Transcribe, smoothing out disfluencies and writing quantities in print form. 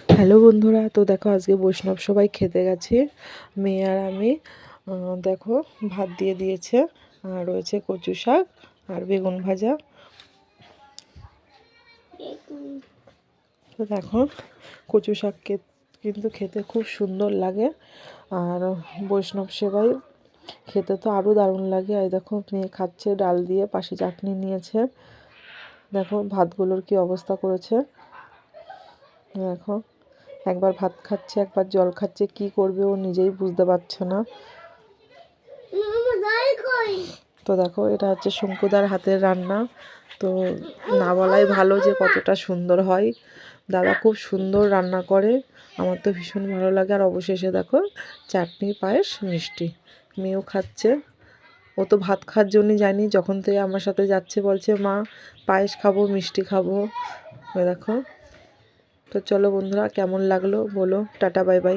Hello বন্ধুরা, তো দেখো আজকে বৈষ্ণব সবাই খেতে গেছি। মেয়ে আর আমি। দেখো ভাত দিয়ে দিয়েছে, আর রয়েছে কচু শাক আর বেগুন ভাজা। তো দেখো কচু শাক কিন্তু খেতে খুব সুন্দর লাগে, আর বৈষ্ণব সেবাই খেতে তো আরও দারুণ লাগে। আর দেখো মেয়ে খাচ্ছে ডাল দিয়ে, পাশে চাটনি নিয়েছে। দেখো ভাতগুলোর কি অবস্থা করেছে। দেখো একবার ভাত খাচ্ছে, একবার জল খাচ্ছে, কি করবে ও নিজেই বুঝতে পারছে না। তো দেখো এটা হচ্ছে শঙ্কুদার হাতের রান্না। তো না বলাই ভালো যে কতটা সুন্দর হয়। দাদা খুব সুন্দর রান্না করে, আমার তো ভীষণ ভালো লাগে। আর অবশেষে দেখো চাটনি, পায়েস, মিষ্টি। মেয়েও খাচ্ছে। ও তো ভাত খাওয়ার জন্যই যায়নি, যখন থেকে আমার সাথে যাচ্ছে বলছে মা পায়েস খাবো, মিষ্টি খাবো। দেখো। তো চলো বন্ধুরা, কেমন লাগলো বলো। Tata, bye bye.